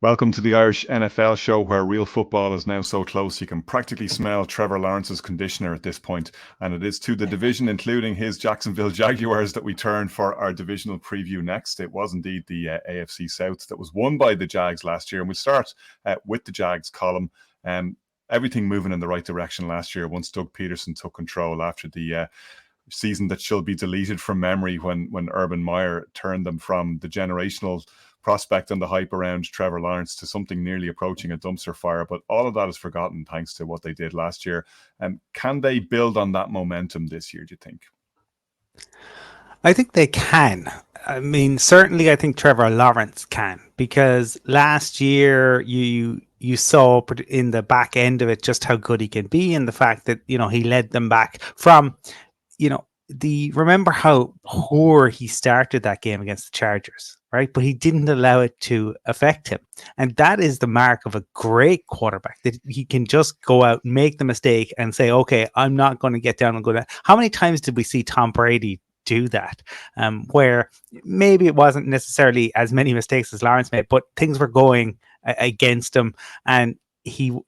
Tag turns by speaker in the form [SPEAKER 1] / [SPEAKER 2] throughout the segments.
[SPEAKER 1] Welcome to the Irish NFL show, where real football is now so close you can practically smell Trevor Lawrence's conditioner at this point. And it is to the division, including his Jacksonville Jaguars, that we turn for our divisional preview next. It was indeed the AFC South that was won by the Jags last year. And we start with the Jags column. Everything moving in the right direction last year once Doug Peterson took control after the season that shall be deleted from memory when Urban Meyer turned them from the generational prospect and the hype around Trevor Lawrence to something nearly approaching a dumpster fire. But all of that is forgotten thanks to what they did last year. Can they build on that momentum this year, do you think?
[SPEAKER 2] I think they can. I mean, certainly I think Trevor Lawrence can, because last year you saw in the back end of it just how good he can be, and the fact that, he led them back from, remember how poor he started that game against the Chargers, right? But he didn't allow it to affect him. And that is the mark of a great quarterback, that he can just go out and make the mistake and say, okay, I'm not going to get down and go down. How many times did we see Tom Brady do that, where maybe it wasn't necessarily as many mistakes as Lawrence made, but things were going against him, and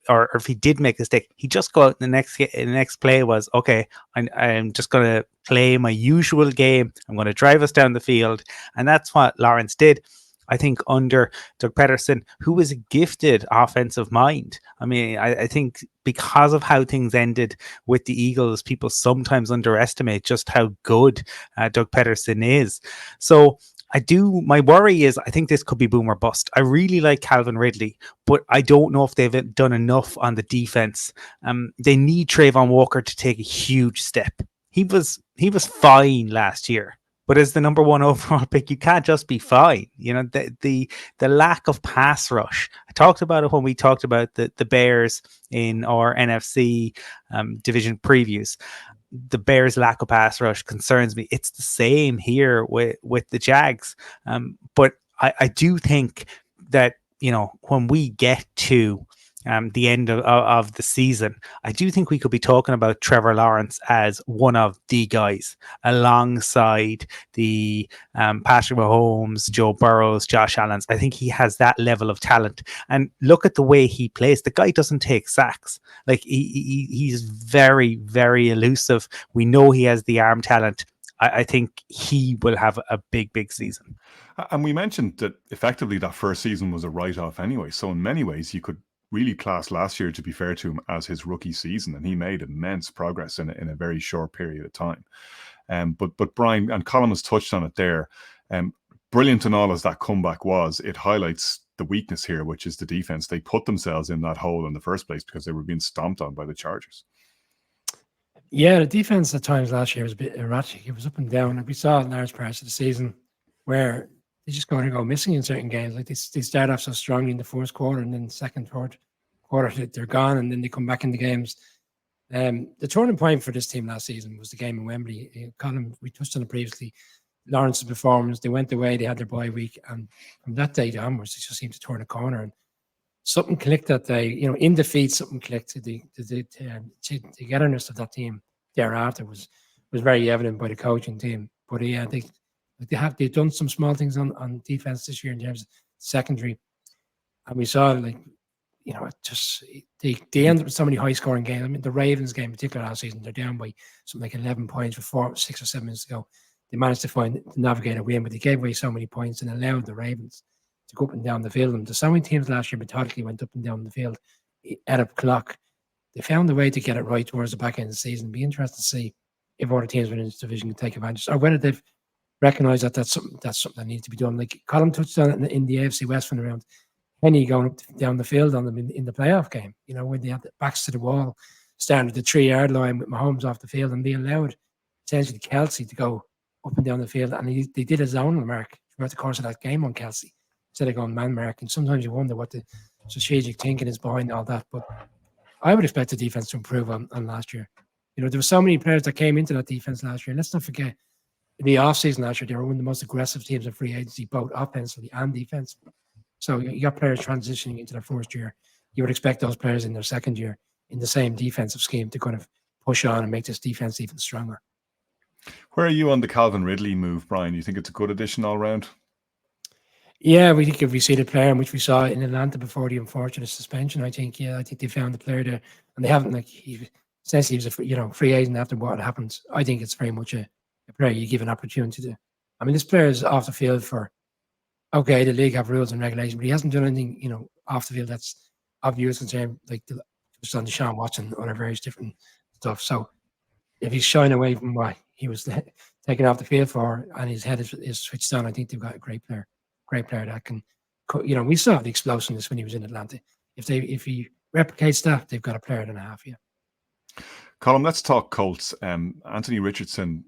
[SPEAKER 2] or if he did make a mistake, he just go out in the next play was, okay, I'm just going to play my usual game. I'm going to drive us down the field. And that's what Lawrence did. I think under Doug Peterson, who was a gifted offensive mind. I mean, I think because of how things ended with the Eagles, people sometimes underestimate just how good Doug Peterson is. So my worry is I think this could be boom or bust. I really like Calvin Ridley, but I don't know if they've done enough on the defense. They need Trayvon Walker to take a huge step. He was fine last year, but as the number one overall pick, you can't just be fine. The lack of pass rush. I talked about it when we talked about the Bears in our NFC division previews. The Bears' lack of pass rush concerns me. It's the same here with the Jags. But I do think that, when we get to the end of the season, I do think we could be talking about Trevor Lawrence as one of the guys alongside the Patrick Mahomes, Joe Burrows, Josh Allen. I think he has that level of talent. And look at the way he plays. The guy doesn't take sacks. Like he's very, very elusive. We know he has the arm talent. I think he will have a big, big season.
[SPEAKER 1] And we mentioned that effectively that first season was a write-off anyway. So in many ways, you could really class last year, to be fair to him, as his rookie season, and he made immense progress in a very short period of time. But Brian and Colin has touched on it there. Brilliant and all as that comeback was, it highlights the weakness here, which is the defense. They put themselves in that hole in the first place because they were being stomped on by the Chargers.
[SPEAKER 3] Yeah, the defense at times last year was a bit erratic. It was up and down. We saw in large parts of the season where they just going to go missing in certain games. Like they start off so strongly in the first quarter, and then the second, third quarter they're gone, and then they come back in the games. The turning point for this team last season was the game in Wembley. Colin, we touched on it previously. Lawrence's performance, they went away, they had their bye week, and from that day onwards, they just seemed to turn a corner. And something clicked that day. In defeat, something clicked. The togetherness of that team thereafter was very evident by the coaching team. But yeah, they've done some small things on defense this year in terms of secondary, and we saw they ended up with so many high scoring games. I mean, the Ravens game in particular last season, they're down by something like 11 points with 6 or 7 minutes to go. They managed to navigate a win, but they gave away so many points and allowed the Ravens to go up and down the field. And so many teams last year methodically went up and down the field at a clock. They found a way to get it right towards the back end of the season. It'd be interesting to see if other teams within this division can take advantage, or whether they've recognise that that's something that needs to be done. Like Colin touched on it in the AFC West from around Penny going up down the field on them in the playoff game. When they had the backs to the wall, standing at the 3-yard line with Mahomes off the field, and they allowed essentially Kelsey to go up and down the field, and they did a zonal mark throughout the course of that game on Kelsey instead of going man mark. And sometimes you wonder what the strategic thinking is behind all that. But I would expect the defense to improve on last year. There were so many players that came into that defense last year. Let's not forget, in the offseason last year, they were one of the most aggressive teams in free agency, both offensively and defensively. So you got players transitioning into their first year. You would expect those players in their second year in the same defensive scheme to kind of push on and make this defense even stronger.
[SPEAKER 1] Where are you on the Calvin Ridley move, Brian? You think it's a good addition all round?
[SPEAKER 3] Yeah, we think if we see the player, which we saw in Atlanta before the unfortunate suspension, I think they found the player there, and they haven't essentially he was a free agent after what happened. I think it's very much a player you give an opportunity to. I mean, this player is off the field for okay. The league have rules and regulations, but he hasn't done anything off the field that's obvious concern like just on Deshaun Watson and other various different stuff. So if he's shying away from what he was taken off the field for, and his head is switched on, I think they've got a great player that can. We saw the explosiveness when he was in Atlanta. If he replicates that, they've got a player and a half. Yeah.
[SPEAKER 1] Colm, let's talk Colts. Anthony Richardson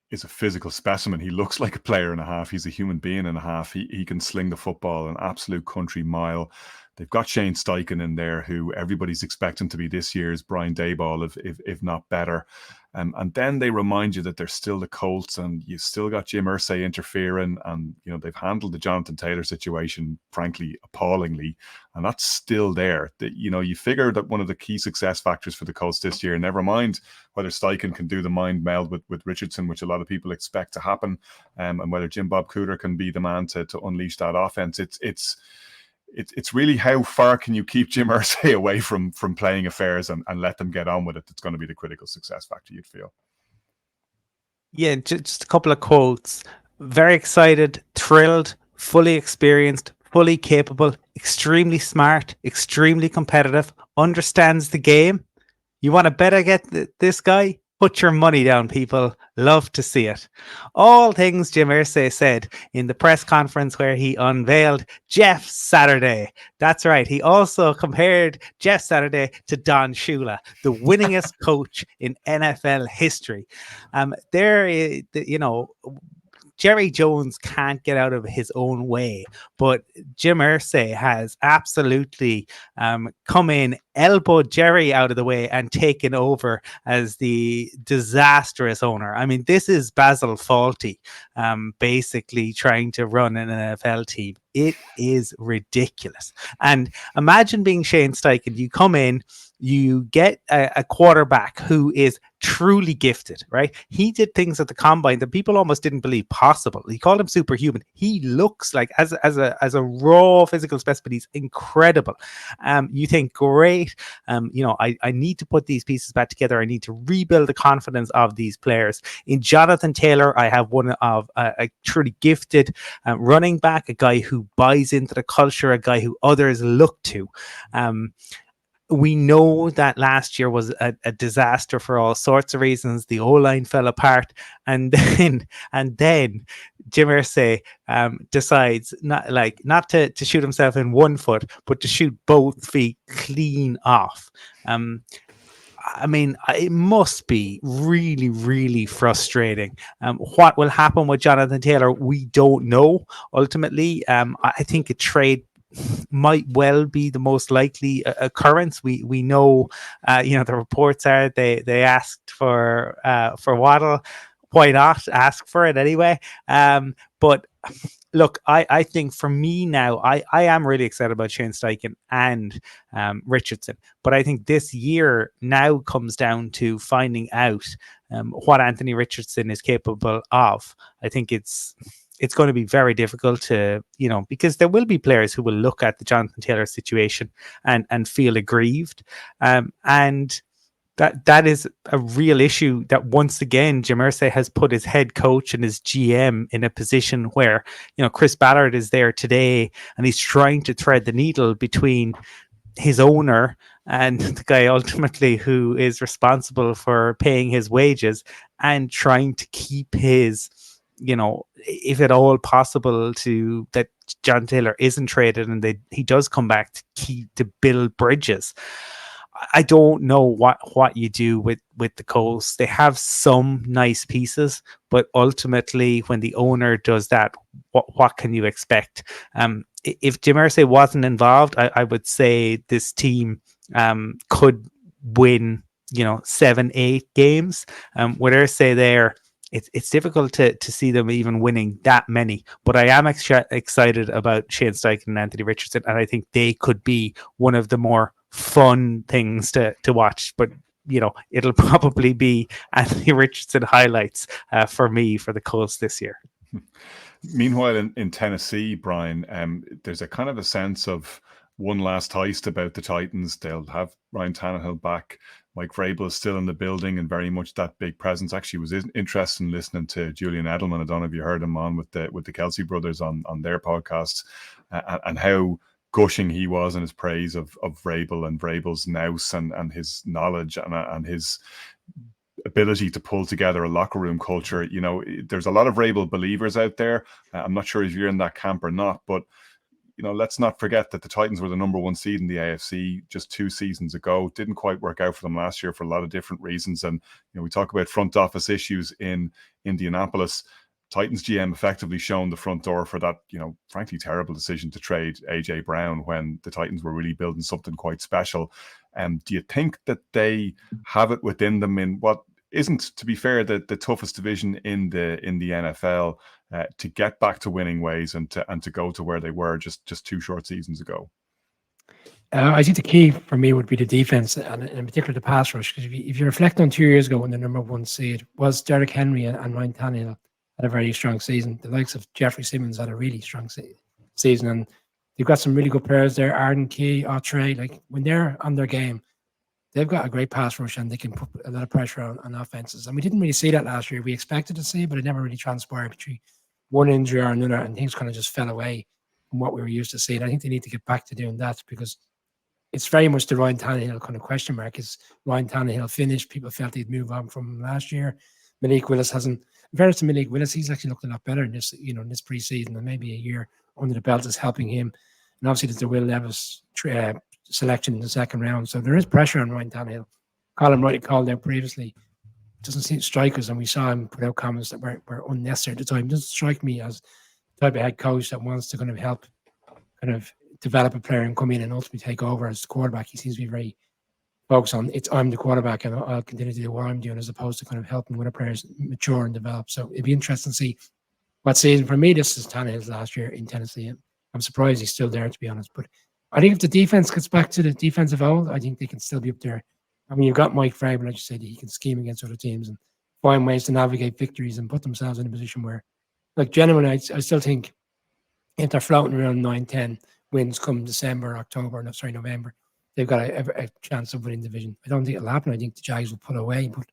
[SPEAKER 1] is a physical specimen. He looks like a player and a half. He's a human being and a half. He can sling the football an absolute country mile. They've got Shane Steichen in there, who everybody's expecting to be this year's Brian Daboll, if not better. And then they remind you that they're still the Colts, and you still got Jim Irsay interfering, and they've handled the Jonathan Taylor situation, frankly, appallingly, and that's still there. You figure that one of the key success factors for the Colts this year, never mind whether Steichen can do the mind meld with Richardson, which a lot of people expect to happen, and whether Jim Bob Cooter can be the man to unleash that offense. It's really how far can you keep Jim Irsay away from playing affairs and let them get on with it. That's going to be the critical success factor, you'd feel.
[SPEAKER 2] Yeah, just a couple of quotes. Very excited, thrilled, fully experienced, fully capable, extremely smart, extremely competitive, understands the game. You want to bet against this guy? Put your money down, people. Love to see it. All things Jim Irsay said in the press conference where he unveiled Jeff Saturday. That's right. He also compared Jeff Saturday to Don Shula, the winningest coach in NFL history. Jerry Jones can't get out of his own way, but Jim Irsay has absolutely come in, elbowed Jerry out of the way, and taken over as the disastrous owner. I mean, this is Basil Fawlty basically trying to run an NFL team. It is ridiculous. And imagine being Shane Steichen. You come in, you get a quarterback who is truly gifted, right? He did things at the combine that people almost didn't believe possible. He called him superhuman. He looks like as a raw physical specimen. He's incredible. You think, great. I need to put these pieces back together. I need to rebuild the confidence of these players. In Jonathan Taylor, I have one of a truly gifted running back, a guy who buys into the culture, a guy who others look to. We know that last year was a disaster for all sorts of reasons. The O-line fell apart, and then Jim Irsay decides not to shoot himself in one foot, but to shoot both feet clean off. I mean, it must be really, really frustrating. What will happen with Jonathan Taylor, we don't know. Ultimately, I think a trade might well be the most likely occurrence. We know, the reports are they asked for Waddle. Why not ask for it anyway? But look, I think for me now, I am really excited about Shane Steichen and Richardson. But I think this year now comes down to finding out what Anthony Richardson is capable of. I think it's going to be very difficult to, because there will be players who will look at the Jonathan Taylor situation and feel aggrieved. And that is a real issue that once again, Jim Irsay has put his head coach and his GM in a position where, Chris Ballard is there today and he's trying to thread the needle between his owner and the guy ultimately who is responsible for paying his wages and trying to keep his, if at all possible, to that John Taylor isn't traded and he does come back to build bridges. I don't know what you do with the Colts. They have some nice pieces, but ultimately when the owner does that, what can you expect? If Jim Irsay wasn't involved, I would say this team could win, 7-8 games. With Irsay there, it's difficult to see them even winning that many. But I am excited about Shane Steichen and Anthony Richardson, and I think they could be one of the more fun things to watch. But it'll probably be Anthony Richardson highlights for me for the Colts this year.
[SPEAKER 1] Meanwhile, in Tennessee, Brian, there's a kind of a sense of one last heist about the Titans. They'll have Ryan Tannehill back. Mike Vrabel is still in the building and very much that big presence. Actually, was interested in listening to Julian Edelman. I don't know if you heard him on with the Kelsey brothers on their podcast, and how gushing he was in his praise of Vrabel and Vrabel's nous and his knowledge and his ability to pull together a locker room culture. You know, there's a lot of Vrabel believers out there. I'm not sure if you're in that camp or not, but you know, let's not forget that the Titans were the number one seed in the AFC just 2 seasons ago. Didn't quite work out for them last year for a lot of different reasons. And, you know, we talk about front office issues in Indianapolis. Titans GM effectively shown the front door for that, you know, frankly, terrible decision to trade AJ Brown when the Titans were really building something quite special. Do you think that they have it within them in what isn't, to be fair, the toughest division in the NFL, to get back to winning ways and to go to where they were just 2 short seasons ago?
[SPEAKER 3] I think the key for me would be the defense, and in particular the pass rush. Because if you reflect on 2 years ago when the number 1 seed was Derrick Henry and Ryan Tannehill had a very strong season. The likes of Jeffrey Simmons had a really strong season, and they've got some really good players there. Arden Key, Autry, like when they're on their game, they've got a great pass rush and they can put a lot of pressure on offenses. And we didn't really see that last year. We expected to see it, but it never really transpired between one injury or another, and things kind of just fell away from what we were used to seeing. I think they need to get back to doing that, because it's very much the Ryan Tannehill kind of question mark. Is Ryan Tannehill finished? People felt he'd move on from him last year. Malik Willis hasn't. In fairness to Malik Willis, he's actually looked a lot better in this, you know, in this preseason, and maybe a year under the belt is helping him. And obviously, there's the Will Levis selection in the second round, so there is pressure on Ryan Tannehill. Colin rightly called out previously. Doesn't seem to strike us, and we saw him put out comments that were unnecessary at the time. Doesn't strike me as the type of head coach that wants to kind of help, kind of develop a player and come in and ultimately take over as the quarterback. He seems to be very focused on I'm the quarterback and I'll continue to do what I'm doing, as opposed to kind of helping when a player's mature and develop. So it'd be interesting to see what season. For me, this is Tannehill's last year in Tennessee. I'm surprised he's still there, to be honest. But I think if the defense gets back to the defensive old, I think they can still be up there. I mean, you've got Mike Vrabel, like you said, he can scheme against other teams and find ways to navigate victories and put themselves in a position where, like, genuinely, I still think if they're floating around 9-10 wins come November, they've got a chance of winning the division. I don't think it'll happen. I think the Jags will pull away. But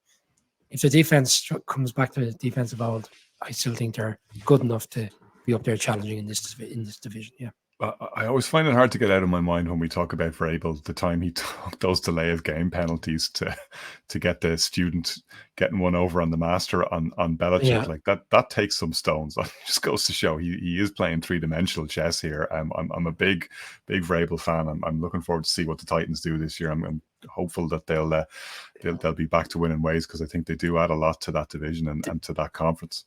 [SPEAKER 3] if the defense comes back to the defensive old, I still think they're good enough to be up there challenging in this division. Yeah.
[SPEAKER 1] I always find it hard to get out of my mind when we talk about Vrabel, the time he took those delay of game penalties to get the student getting one over on the master on Belichick. Yeah. Like that takes some stones. That just goes to show he is playing 3-dimensional chess here. I'm a big Vrabel fan. I'm looking forward to see what the Titans do this year. I'm hopeful that they'll be back to winning ways, because I think they do add a lot to that division and to that conference.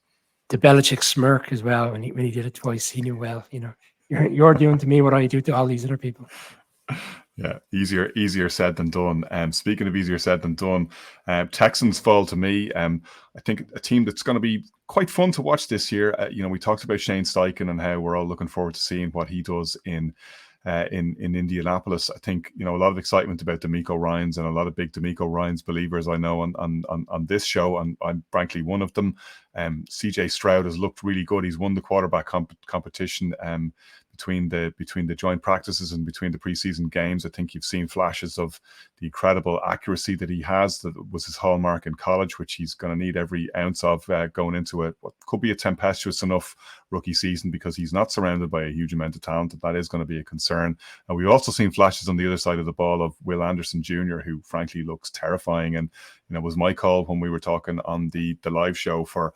[SPEAKER 3] The Belichick smirk as well, when he did it twice, he knew well, you know. You're doing to me what I do to all these other people.
[SPEAKER 1] Yeah, easier said than done. Speaking of easier said than done, Texans fall to me. I think a team that's going to be quite fun to watch this year. You know, we talked about Shane Steichen and how we're all looking forward to seeing what he does in Indianapolis. I think, you know, a lot of excitement about D'Amico Ryans, and a lot of big D'Amico Ryans believers I know on this show, and I'm frankly one of them. CJ Stroud has looked really good. He's won the quarterback competition between the joint practices and between the preseason games. I think you've seen flashes of the incredible accuracy that he has. That was his hallmark in college, which he's going to need every ounce of going into what could be a tempestuous enough rookie season, because he's not surrounded by a huge amount of talent, and that is going to be a concern. And we've also seen flashes on the other side of the ball of Will Anderson Jr., who frankly looks terrifying. And you know, was my call when we were talking on the live show for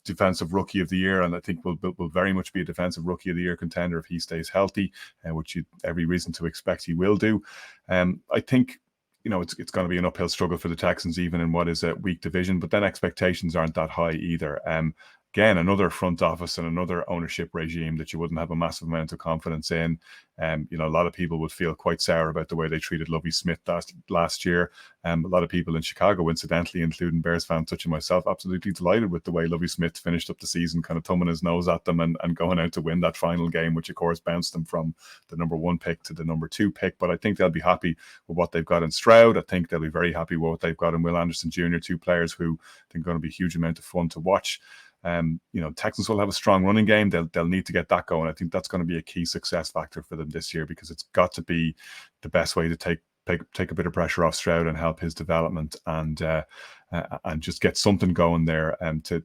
[SPEAKER 1] defensive rookie of the year, and I think will very much be a defensive rookie of the year contender if he stays healthy, which you every reason to expect he will do. I think, you know, it's going to be an uphill struggle for the Texans, even in what is a weak division, but then expectations aren't that high either. Again, another front office and another ownership regime that you wouldn't have a massive amount of confidence in. You know, a lot of people would feel quite sour about the way they treated Lovie Smith last year. A lot of people in Chicago, incidentally, including Bears fans such as myself, absolutely delighted with the way Lovie Smith finished up the season, kind of thumbing his nose at them and going out to win that final game, which of course bounced them from the number 1 pick to the number 2 pick. But I think they'll be happy with what they've got in Stroud. I think they'll be very happy with what they've got in Will Anderson Jr., 2 players who I think are going to be a huge amount of fun to watch. Texans will have a strong running game. They'll need to get that going. I think that's going to be a key success factor for them this year, because it's got to be the best way to take a bit of pressure off Stroud and help his development, and just get something going there, to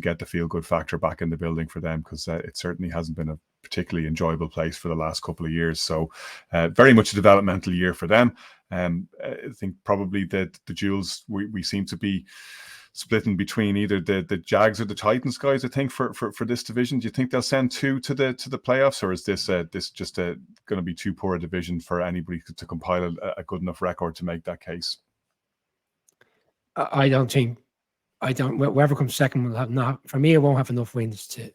[SPEAKER 1] get the feel good factor back in the building for them, because it certainly hasn't been a particularly enjoyable place for the last couple of years. So very much a developmental year for them. I think probably the duels we seem to be splitting between either the Jags or the Titans guys, I think, for this division. Do you think they'll send two to the playoffs, or is this just going to be too poor a division for anybody to compile a good enough record to make that case?
[SPEAKER 3] Whoever comes second will have not. For me, it won't have enough wins to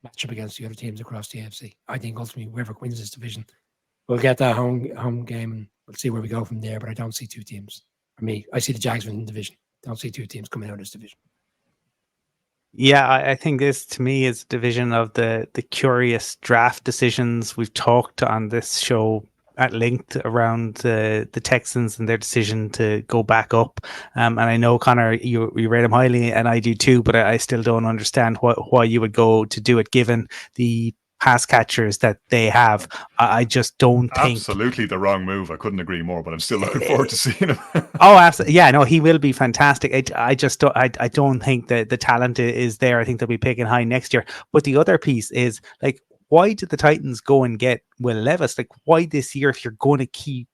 [SPEAKER 3] match up against the other teams across the AFC. I think ultimately whoever wins this division will get that home game, and we'll see where we go from there. But I don't see two teams. For me, I see the Jags winning the division. Don't see two teams coming out of this division.
[SPEAKER 2] Yeah, I think this, to me, is a division of the curious draft decisions. We've talked on this show at length around the Texans and their decision to go back up. And I know, Connor, you rate them highly, and I do too, but I still don't understand why you would go to do it, given the pass catchers that they have. I just don't think...
[SPEAKER 1] Absolutely the wrong move. I couldn't agree more, but I'm still looking forward to seeing him.
[SPEAKER 2] Oh, absolutely. Yeah, no, he will be fantastic. I just don't, I don't think that the talent is there. I think they'll be picking high next year. But the other piece is, like, why did the Titans go and get Will Levis? Like, why this year if you're going to keep,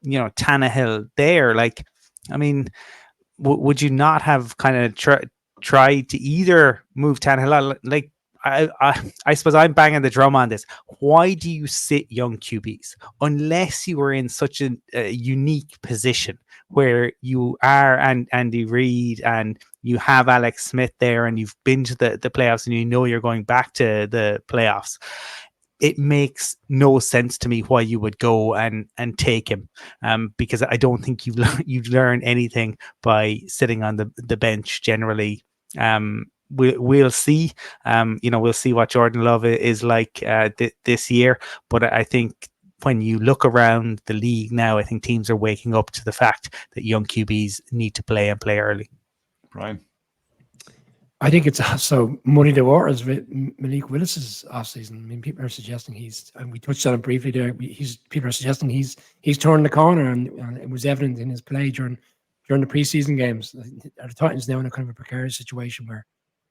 [SPEAKER 2] Tannehill there? Like, I mean, would you not have kind of tried to either move Tannehill? Like, I suppose I'm banging the drum on this. Why do you sit young QBs unless you are in such a unique position where you are Andy Reid and you have Alex Smith there and you've been to the playoffs and you're going back to the playoffs? It makes no sense to me why you would go and take him, because I don't think you've learned anything by sitting on the bench generally. We'll see. We'll see what Jordan Love is like this year. But I think when you look around the league now, I think teams are waking up to the fact that young QBs need to play and play early.
[SPEAKER 1] Brian?
[SPEAKER 3] I think it's also muddy the waters with Malik Willis's offseason. I mean, people are suggesting and we touched on it briefly there, people are suggesting he's turned the corner, and it was evident in his play during the preseason games. The Titans now in a kind of a precarious situation where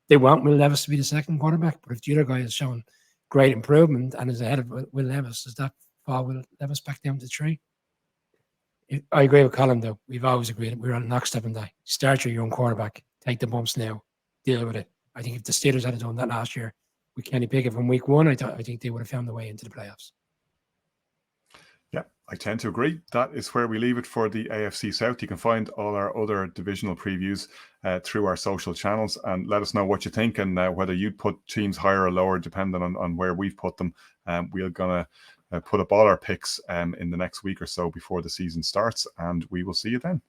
[SPEAKER 3] they want Will Levis to be the second quarterback, but if the other guy has shown great improvement and is ahead of Will Levis, does that fall Will Levis back down to 3? I agree with Colin, though. We've always agreed we're on lockstep and die. Start your young quarterback, take the bumps now, deal with it. I think if the Steelers had done that last year with Kenny Pickett from week 1, I think they would have found their way into the playoffs.
[SPEAKER 1] Yeah, I tend to agree. That is where we leave it for the AFC South. You can find all our other divisional previews through our social channels, and let us know what you think and whether you'd put teams higher or lower depending on where we've put them. We're going to put up all our picks in the next week or so before the season starts, and we will see you then.